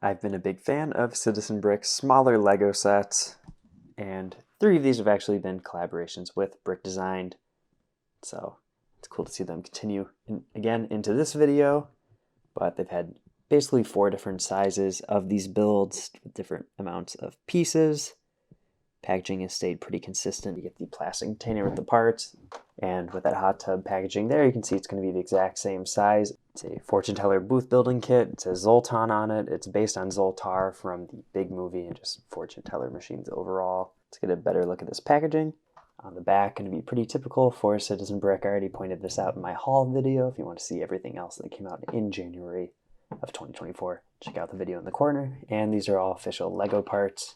I've been a big fan of Citizen Brick's smaller Lego sets, and 3 of these have actually been collaborations with Brick Designed. So it's cool to see them continue again into this video, but they've had basically 4 different sizes of these builds with different amounts of pieces. Packaging has stayed pretty consistent. You get the plastic container with the parts, and with that hot tub packaging there, you can see it's going to be the exact same size. It's a fortune teller booth building kit. It says Zoltan on it. It's based on Zoltar from the big movie and just fortune teller machines overall. Let's get a better look at this packaging. On the back, going to be pretty typical for Citizen Brick. I already pointed this out in my haul video. If you want to see everything else that came out in January of 2024, check out the video in the corner. And these are all official Lego parts,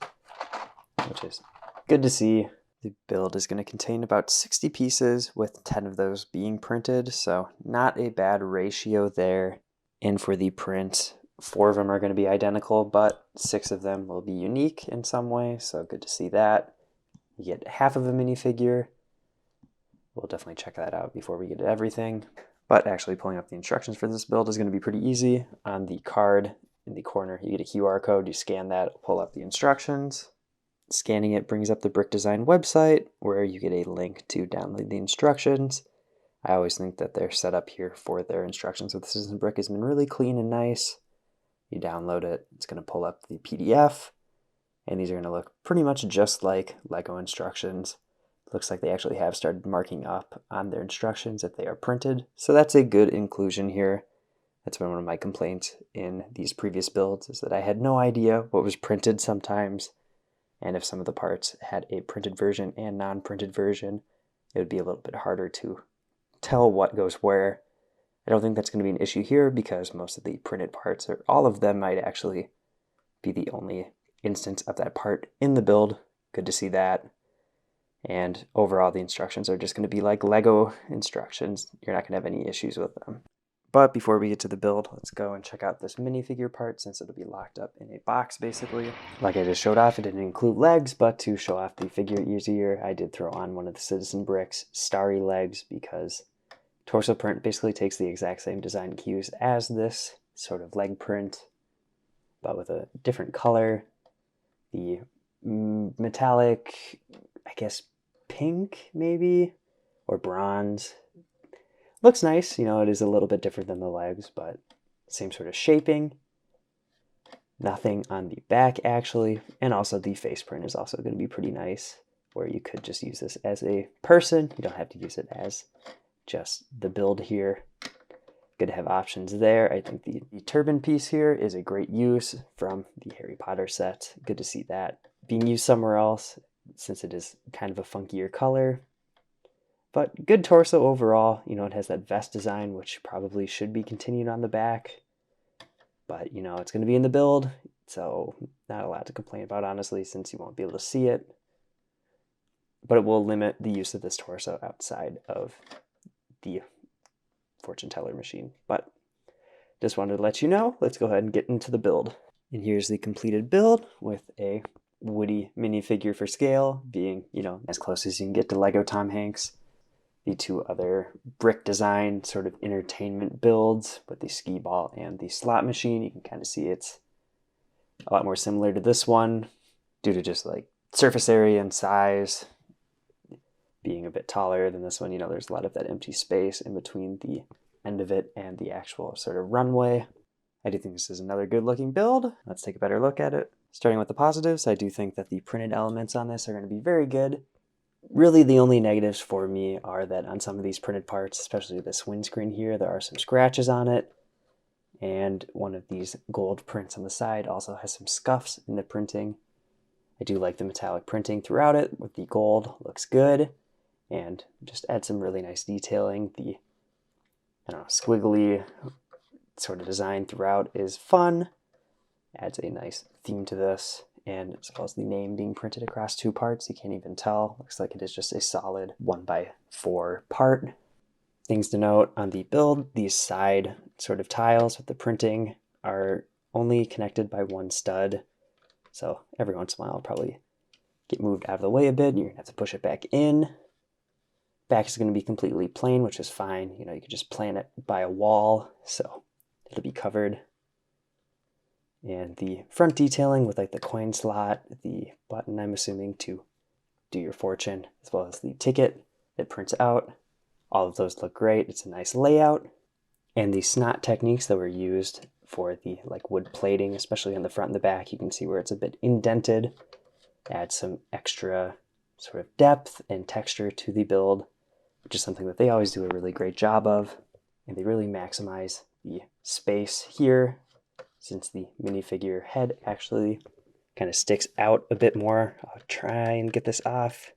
which is good to see. The build is going to contain about 60 pieces, with 10 of those being printed, so not a bad ratio there. And for the print, 4 of them are going to be identical, but 6 of them will be unique in some way, so good to see that. You get half of a minifigure. We'll definitely check that out before we get to everything. But actually pulling up the instructions for this build is going to be pretty easy. On the card in the corner, you get a QR code. You scan that, pull up the instructions. Scanning it brings up the Brick Design website, where you get a link to download the instructions. I always think that their setup here for their instructions with Citizen Brick has been really clean and nice. You download it, it's going to pull up the PDF, and these are going to look pretty much just like Lego instructions. Looks like they actually have started marking up on their instructions if they are printed, so that's a good inclusion here. That's been one of my complaints in these previous builds, is that I had no idea what was printed sometimes. And if some of the parts had a printed version and non-printed version, it would be a little bit harder to tell what goes where. I don't think that's going to be an issue here, because most of the printed parts, or all of them, might actually be the only instance of that part in the build. Good to see that. And overall, the instructions are just going to be like Lego instructions. You're not going to have any issues with them. But before we get to the build, let's go and check out this minifigure part, since it'll be locked up in a box basically. Like I just showed off, it didn't include legs, but to show off the figure easier, I did throw on one of the Citizen Brick's starry legs, because torso print basically takes the exact same design cues as this sort of leg print, but with a different color. The metallic, I guess pink maybe, or bronze. Looks nice, you know, it is a little bit different than the legs, but same sort of shaping. Nothing on the back actually, and also the face print is also going to be pretty nice, where you could just use this as a person. You don't have to use it as just the build here. Good to have options there. I think the turban piece here is a great use from the Harry Potter set. Good to see that being used somewhere else, since it is kind of a funkier color. But good torso overall. You know, it has that vest design, which probably should be continued on the back. But, you know, it's going to be in the build, so not a lot to complain about, honestly, since you won't be able to see it. But it will limit the use of this torso outside of the fortune teller machine. But just wanted to let you know. Let's go ahead and get into the build. And here's the completed build, with a Woody minifigure for scale, being, you know, as close as you can get to Lego Tom Hanks. The 2 other Brick Design sort of entertainment builds with the skee ball and the slot machine. You can kind of see it's a lot more similar to this one, due to just like surface area and size being a bit taller than this one. You know, there's a lot of that empty space in between the end of it and the actual sort of runway. I do think this is another good looking build. Let's take a better look at it. Starting with the positives, I do think that the printed elements on this are going to be very good. Really, the only negatives for me are that on some of these printed parts, especially this windscreen here, there are some scratches on it. And one of these gold prints on the side also has some scuffs in the printing. I do like the metallic printing throughout it with the gold. Looks good. And just add some really nice detailing. The, I don't know, squiggly sort of design throughout is fun. Adds a nice theme to this. And as well as the name being printed across 2 parts, you can't even tell. Looks like it is just a solid 1x4 part. Things to note on the build, these side sort of tiles with the printing are only connected by 1 stud. So every once in a while, it'll probably get moved out of the way a bit, and you're gonna have to push it back in. Back is gonna be completely plain, which is fine. You know, you could just plant it by a wall, so it'll be covered. And the front detailing with like the coin slot, the button, I'm assuming, to do your fortune, as well as the ticket that prints out. All of those look great. It's a nice layout. And the snot techniques that were used for the like wood plating, especially on the front and the back, you can see where it's a bit indented. Add some extra sort of depth and texture to the build, which is something that they always do a really great job of. And they really maximize the space here, since the minifigure head actually kind of sticks out a bit more. I'll try and get this off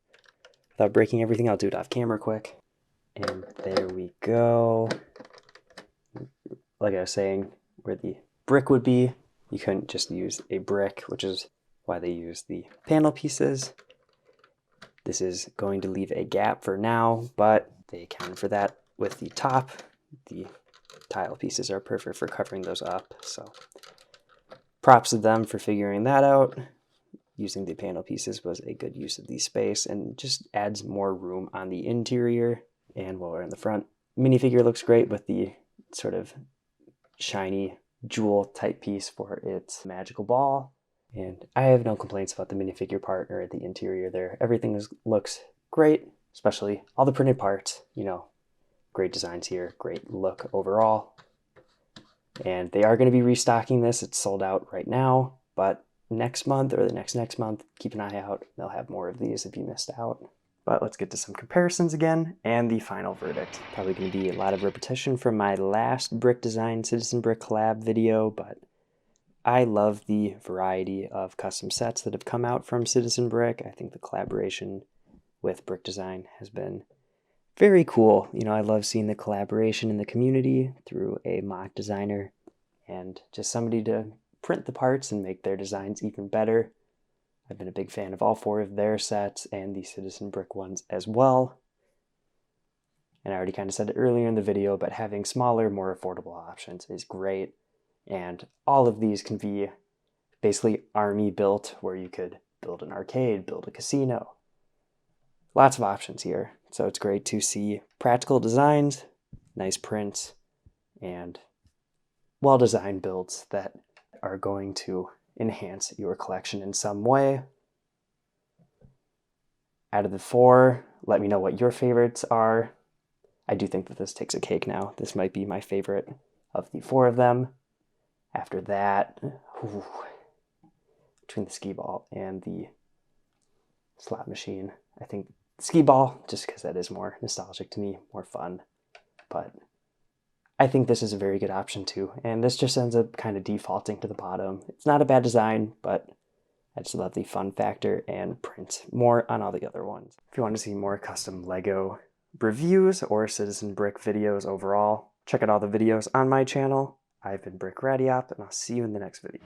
without breaking everything. I'll do it off camera quick. And there we go. Like I was saying, where the brick would be, you couldn't just use a brick, which is why they use the panel pieces. This is going to leave a gap for now, but they accounted for that with the top. The tile pieces are perfect for covering those up, so props to them for figuring that out. Using the panel pieces was a good use of the space and just adds more room on the interior. And while we're in the front, minifigure looks great with the sort of shiny jewel type piece for its magical ball. And I have no complaints about the minifigure part or the interior there. Everything looks great, especially all the printed parts. You know, great designs here, great look overall. And they are going to be restocking this. It's sold out right now, but next month or the next month, keep an eye out. They'll have more of these if you missed out. But let's get to some comparisons again and the final verdict. Probably going to be a lot of repetition from my last brick design Citizen Brick collab video, but I love the variety of custom sets that have come out from Citizen Brick. I think the collaboration with Brick Design has been very cool. You know, I love seeing the collaboration in the community through a mock designer and just somebody to print the parts and make their designs even better. I've been a big fan of all 4 of their sets and the Citizen Brick ones as well. And I already kind of said it earlier in the video, but having smaller, more affordable options is great. And all of these can be basically army built, where you could build an arcade, build a casino. Lots of options here. So it's great to see practical designs, nice prints, and well-designed builds that are going to enhance your collection in some way. Out of the 4, let me know what your favorites are. I do think that this takes a cake now. This might be my favorite of the 4 of them. After that, between the skee ball and the slot machine, I think skee ball, just because that is more nostalgic to me, more fun. But I think this is a very good option too, and this just ends up kind of defaulting to the bottom. It's not a bad design, but I just love the fun factor and print more on all the other ones. If you want to see more custom Lego reviews or Citizen Brick videos overall, check out all the videos on my channel. I've been Brick Radiop, and I'll see you in the next video.